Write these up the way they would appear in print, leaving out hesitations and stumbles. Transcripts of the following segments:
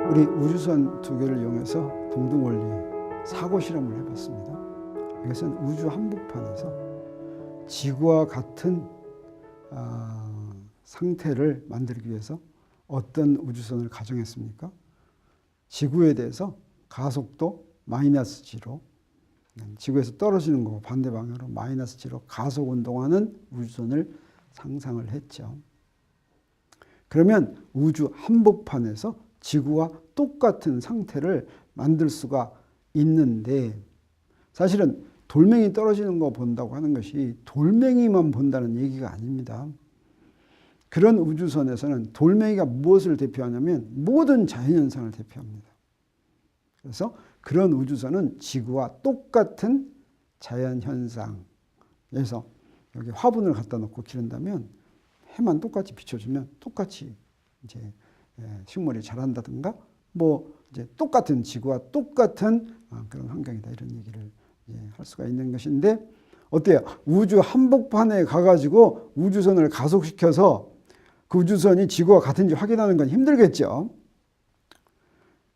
우리 우주선 두 개를 이용해서 동등원리 사고 실험을 해봤습니다. 이것은 우주 한복판에서 지구와 같은 상태를 만들기 위해서 어떤 우주선을 가정했습니까? 지구에 대해서 가속도 마이너스 G로, 지구에서 떨어지는 거 반대 방향으로 마이너스 G로 가속 운동하는 우주선을 상상을 했죠. 그러면 우주 한복판에서 지구와 똑같은 상태를 만들 수가 있는데, 사실은 돌멩이 떨어지는 거 본다고 하는 것이 돌멩이만 본다는 얘기가 아닙니다. 그런 우주선에서는 돌멩이가 무엇을 대표하냐면 모든 자연현상을 대표합니다. 그래서 그런 우주선은 지구와 똑같은 자연현상, 그래서 여기 화분을 갖다 놓고 기른다면 해만 똑같이 비춰주면 똑같이 이제 식물이 자란다든가, 뭐 이제 똑같은 지구와 똑같은 그런 환경이다, 이런 얘기를 할 수가 있는 것인데, 어때요? 우주 한복판에 가가지고 우주선을 가속시켜서 그 우주선이 지구와 같은지 확인하는 건 힘들겠죠.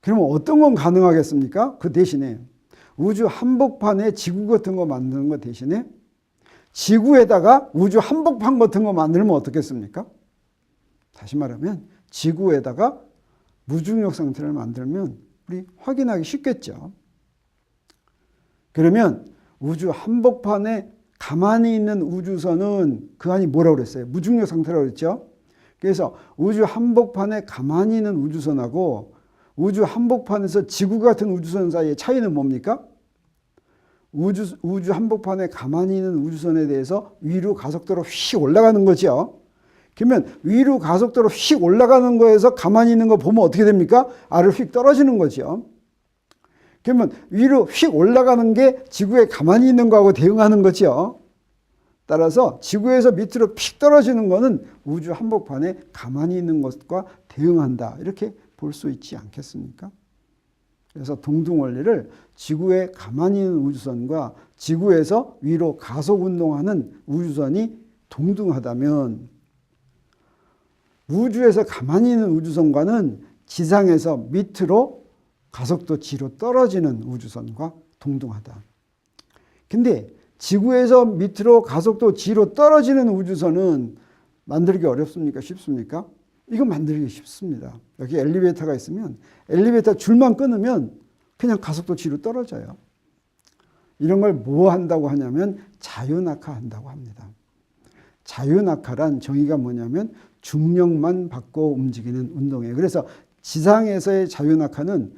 그러면 어떤 건 가능하겠습니까? 그 대신에 우주 한복판에 지구 같은 거 만드는 것 대신에 지구에다가 우주 한복판 같은 거 만들면 어떻겠습니까? 다시 말하면 지구에다가 무중력 상태를 만들면 우리 확인하기 쉽겠죠. 그러면 우주 한복판에 가만히 있는 우주선은 그 안이 뭐라고 그랬어요? 무중력 상태라고 그랬죠. 그래서 우주 한복판에 가만히 있는 우주선하고 우주 한복판에서 지구 같은 우주선 사이의 차이는 뭡니까? 우주 한복판에 가만히 있는 우주선에 대해서 위로 가속도로 휙 올라가는 거죠. 그러면 위로 가속도로 휙 올라가는 거에서 가만히 있는 거 보면 어떻게 됩니까? 아래로 휙 떨어지는 거죠. 그러면 위로 휙 올라가는 게 지구에 가만히 있는 거하고 대응하는 거죠. 따라서 지구에서 밑으로 픽 떨어지는 거는 우주 한복판에 가만히 있는 것과 대응한다, 이렇게 볼 수 있지 않겠습니까? 그래서 동등원리를 지구에 가만히 있는 우주선과 지구에서 위로 가속 운동하는 우주선이 동등하다면, 우주에서 가만히 있는 우주선과는 지상에서 밑으로 가속도 G로 떨어지는 우주선과 동등하다. 근데 지구에서 밑으로 가속도 G로 떨어지는 우주선은 만들기 어렵습니까? 쉽습니까? 이거 만들기 쉽습니다. 여기 엘리베이터가 있으면 엘리베이터 줄만 끊으면 그냥 가속도 G로 떨어져요. 이런 걸 뭐 한다고 하냐면 자유낙하한다고 합니다. 자유낙하란 정의가 뭐냐면 중력만 받고 움직이는 운동이에요. 그래서 지상에서의 자유낙하는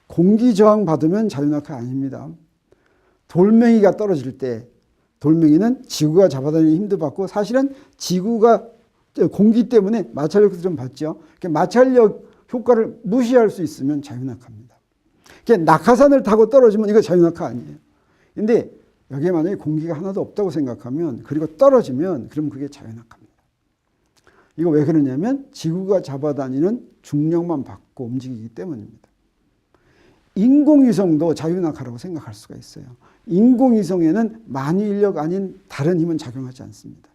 공기 저항 받으면 자유낙하 아닙니다. 돌멩이가 떨어질 때 돌멩이는 지구가 잡아다니는 힘도 받고, 사실은 지구가 공기 때문에 마찰력도 좀 받죠. 마찰력 효과를 무시할 수 있으면 자유낙하입니다. 낙하산을 타고 떨어지면 이거 자유낙하 아니에요. 근데 여기에 만약에 공기가 하나도 없다고 생각하면, 그리고 떨어지면, 그럼 그게 자유낙하입니다. 이거 왜 그러냐면 지구가 잡아다니는 중력만 받고 움직이기 때문입니다. 인공위성도 자유낙하라고 생각할 수가 있어요. 인공위성에는 만유인력 아닌 다른 힘은 작용하지 않습니다.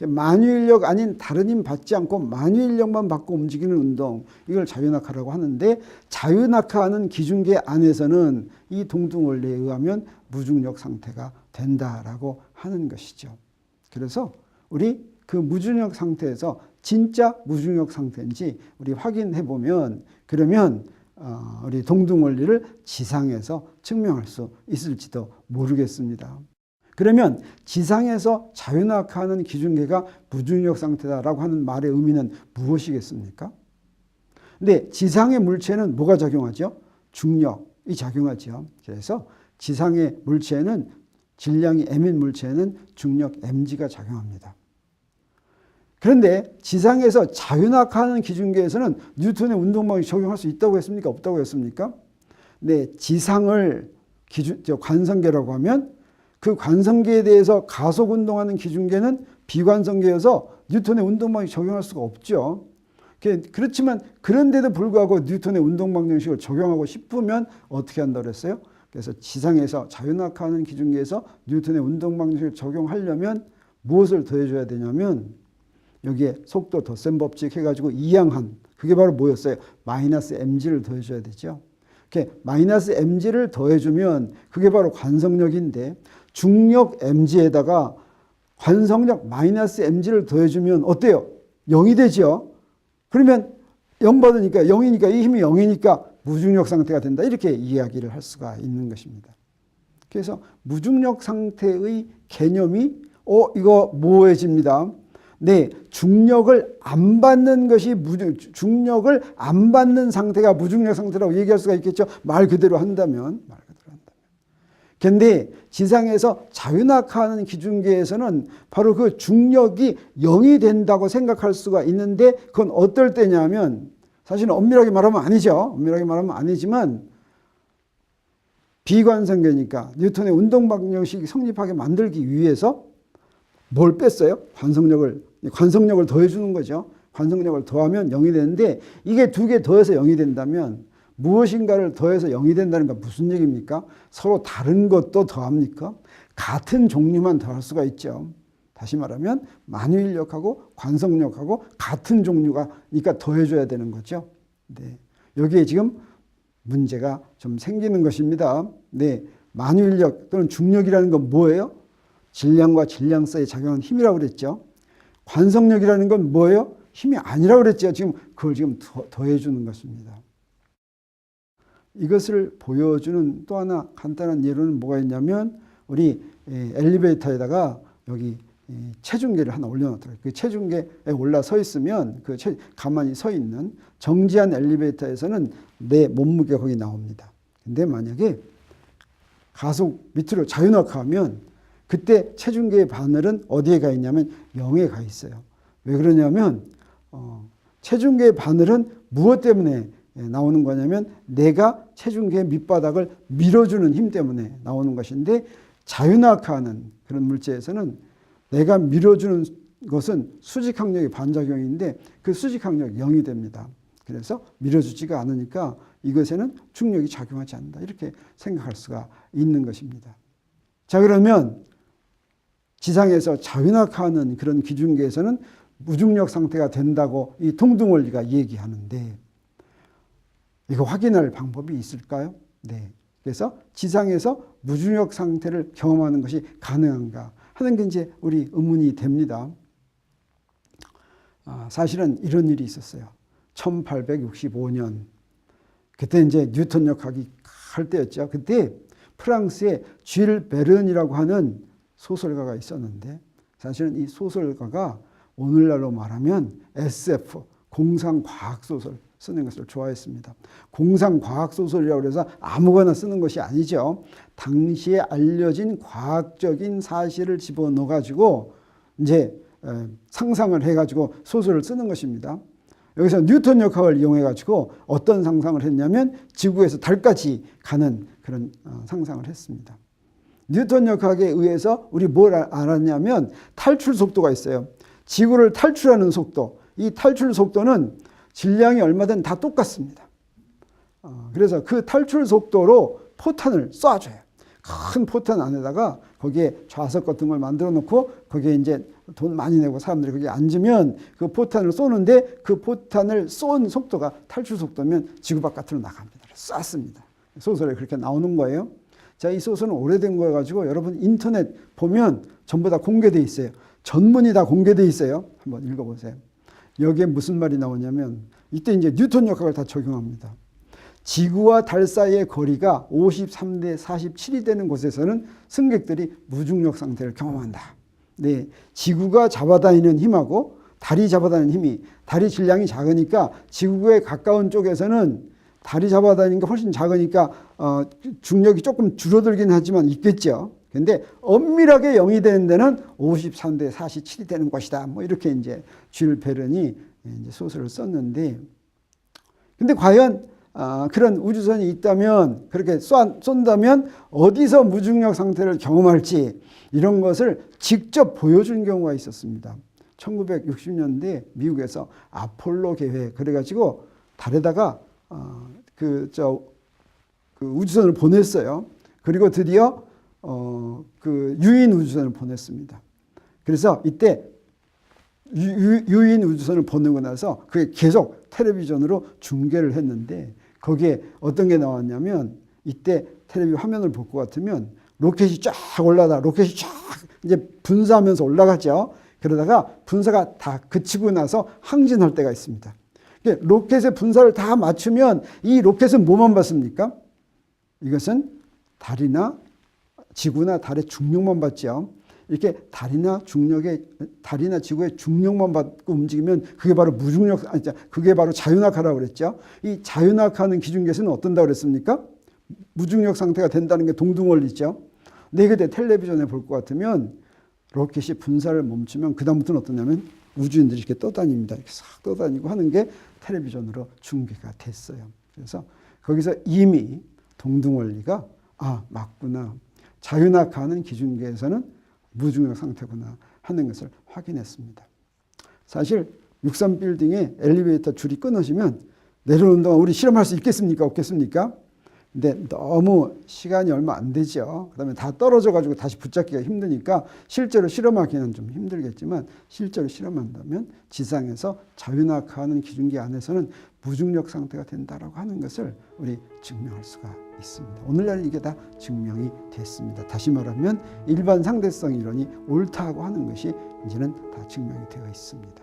만유인력 아닌 다른 힘 받지 않고 만유인력만 받고 움직이는 운동, 이걸 자유낙하라고 하는데, 자유낙하하는 기준계 안에서는 이 동등원리에 의하면 무중력 상태가 된다라고 하는 것이죠. 그래서 우리 그 무중력 상태에서 진짜 무중력 상태인지 우리 확인해 보면, 그러면 우리 동등원리를 지상에서 증명할 수 있을지도 모르겠습니다. 그러면 지상에서 자유낙하하는 기준계가 무중력 상태다라고 하는 말의 의미는 무엇이겠습니까? 근데 지상의 물체는 뭐가 작용하죠? 중력이 작용하죠. 그래서 지상의 물체는, 질량이 m인 물체는 중력 mg가 작용합니다. 그런데 지상에서 자유낙하하는 기준계에서는 뉴턴의 운동방이 적용할 수 있다고 했습니까? 없다고 했습니까? 네, 지상을 관성계라고 하면 그 관성계에 대해서 가속 운동하는 기준계는 비관성계여서 뉴턴의 운동방이 적용할 수가 없죠. 그렇지만 그런데도 불구하고 뉴턴의 운동방정식을 적용하고 싶으면 어떻게 한다고 그랬어요? 그래서 지상에서 자유낙하하는 기준계에서 뉴턴의 운동방정식을 적용하려면 무엇을 더해줘야 되냐면, 여기에 속도 덧셈 법칙 해가지고 이항한 그게 바로 뭐였어요? 마이너스 mg를 더해줘야 되죠. 이렇게 마이너스 mg를 더해주면 그게 바로 관성력인데 중력 mg에다가 관성력 마이너스 mg를 더해주면 어때요? 0이 되죠. 그러면 0 받으니까 0이니까 이 힘이 0이니까 무중력 상태가 된다. 이렇게 이야기를 할 수가 있는 것입니다. 그래서 무중력 상태의 개념이 이거 모호해집니다. 네, 중력을 안 받는 것이 중력을 안 받는 상태가 무중력 상태라고 얘기할 수가 있겠죠. 말 그대로 한다면. 그런데 지상에서 자유낙하하는 기중계에서는 바로 그 중력이 0이 된다고 생각할 수가 있는데 그건 어떨 때냐면 사실은 엄밀하게 말하면 아니죠. 엄밀하게 말하면 아니지만 비관성계니까 뉴턴의 운동방정식이 성립하게 만들기 위해서 뭘 뺐어요? 관성력을 더해주는 거죠. 관성력을 더하면 0이 되는데 이게 두 개 더해서 0이 된다면 무엇인가를 더해서 0이 된다는 건 무슨 얘기입니까? 서로 다른 것도 더합니까? 같은 종류만 더할 수가 있죠. 다시 말하면 만유인력하고 관성력하고 같은 종류가니까 더해줘야 되는 거죠. 네. 여기에 지금 문제가 좀 생기는 것입니다. 네. 만유인력 또는 중력이라는 건 뭐예요? 질량과 질량 사이에 작용하는 힘이라고 그랬죠. 관성력이라는 건 뭐예요? 힘이 아니라고 그랬죠. 지금 그걸 지금 더해주는 것입니다. 이것을 보여주는 또 하나 간단한 예로는 뭐가 있냐면 우리 엘리베이터에다가 여기 체중계를 하나 올려놓더라고요. 그 체중계에 올라 서 있으면 가만히 서 있는 정지한 엘리베이터에서는 내 몸무게가 거기 나옵니다. 근데 만약에 가속 밑으로 자유낙하하면 그때 체중계의 바늘은 어디에 가 있냐면 0에 가 있어요. 왜 그러냐면 체중계의 바늘은 무엇 때문에 나오는 거냐면 내가 체중계의 밑바닥을 밀어주는 힘 때문에 나오는 것인데 자유낙하하는 그런 물체에서는 내가 밀어주는 것은 수직항력의 반작용인데 그 수직항력이 0이 됩니다. 그래서 밀어주지가 않으니까 이것에는 중력이 작용하지 않는다. 이렇게 생각할 수가 있는 것입니다. 자, 그러면 지상에서 자유낙하하는 그런 기중계에서는 무중력 상태가 된다고 이 동등원리가 얘기하는데 이거 확인할 방법이 있을까요? 네. 그래서 지상에서 무중력 상태를 경험하는 것이 가능한가 하는 게 이제 우리 의문이 됩니다. 사실은 이런 일이 있었어요. 1865년 그때 이제 뉴턴 역학이 할 때였죠. 그때 프랑스의 쥘 베른이라고 하는 소설가가 있었는데 사실은 이 소설가가 오늘날로 말하면 SF 공상과학소설 쓰는 것을 좋아했습니다. 공상과학소설이라고 해서 아무거나 쓰는 것이 아니죠. 당시에 알려진 과학적인 사실을 집어넣어가지고 이제 상상을 해가지고 소설을 쓰는 것입니다. 여기서 뉴턴 역학을 이용해가지고 어떤 상상을 했냐면 지구에서 달까지 가는 그런 상상을 했습니다. 뉴턴 역학에 의해서 우리 뭘 알았냐면 탈출 속도가 있어요. 지구를 탈출하는 속도. 이 탈출 속도는 질량이 얼마든 다 똑같습니다. 그래서 그 탈출 속도로 포탄을 쏴줘요. 큰 포탄 안에다가 거기에 좌석 같은 걸 만들어 놓고 거기에 이제 돈 많이 내고 사람들이 거기에 앉으면 그 포탄을 쏘는데 그 포탄을 쏜 속도가 탈출 속도면 지구 바깥으로 나갑니다. 쐈습니다. 소설에 그렇게 나오는 거예요. 자, 이 소설은 오래된 거여 가지고 여러분 인터넷 보면 전부 다 공개돼 있어요. 전문이 다 공개돼 있어요. 한번 읽어보세요. 여기에 무슨 말이 나오냐면 이때 이제 뉴턴 역학을 다 적용합니다. 지구와 달 사이의 거리가 53대 47이 되는 곳에서는 승객들이 무중력 상태를 경험한다. 네, 지구가 잡아다니는 힘하고 달이 잡아다니는 힘이 달이 질량이 작으니까 지구에 가까운 쪽에서는 달이 잡아다니는 게 훨씬 작으니까 중력이 조금 줄어들긴 하지만 있겠죠. 근데 엄밀하게 0이 되는 데는 53대 47이 되는 것이다. 뭐 이렇게 이제 쥘 베른이 이제 소설을 썼는데, 근데 과연 그런 우주선이 있다면 그렇게 쏜다면 어디서 무중력 상태를 경험할지 이런 것을 직접 보여준 경우가 있었습니다. 1960년대 미국에서 아폴로 계획 그래가지고 달에다가 그 우주선을 보냈어요. 그리고 드디어 그 유인 우주선을 보냈습니다. 그래서 이때 유인 우주선을 보내고 나서 그게 계속 텔레비전으로 중계를 했는데 거기에 어떤 게 나왔냐면 이때 텔레비 화면을 볼 것 같으면 로켓이 쫙 올라다 로켓이 쫙 이제 분사하면서 올라가죠. 그러다가 분사가 다 그치고 나서 항진할 때가 있습니다. 로켓의 분사를 다 맞추면 이 로켓은 뭐만 받습니까? 이것은 달이나 지구나 달의 중력만 받죠. 이렇게 달이나 지구의 중력만 받고 움직이면 그게 바로 그게 바로 자윤학화라고 그랬죠. 이 자윤학화하는 기준계수는 어떤다고 그랬습니까? 무중력 상태가 된다는 게 동등원리죠. 근데 텔레비전에 볼 것 같으면 로켓이 분사를 멈추면 그다음부터는 어떠냐면 우주인들이 이렇게 떠다닙니다. 이렇게 싹 떠다니고 하는 게 텔레비전으로 중계가 됐어요. 그래서 거기서 이미 동등원리가 맞구나. 자윤학화하는 기준계에서는 무중력 상태구나 하는 것을 확인했습니다. 사실 63빌딩에 엘리베이터 줄이 끊어지면 내려오는 동안 우리 실험할 수 있겠습니까? 없겠습니까? 근데 너무 시간이 얼마 안 되죠. 그다음에 다 떨어져 가지고 다시 붙잡기가 힘드니까 실제로 실험하기는 좀 힘들겠지만 실제로 실험한다면 지상에서 자윤학화하는 기준계 안에서는 무중력 상태가 된다라고 하는 것을 우리 증명할 수가 있습니다. 오늘날 이게 다 증명이 됐습니다. 다시 말하면 일반 상대성 이론이 옳다고 하는 것이 이제는 다 증명이 되어 있습니다.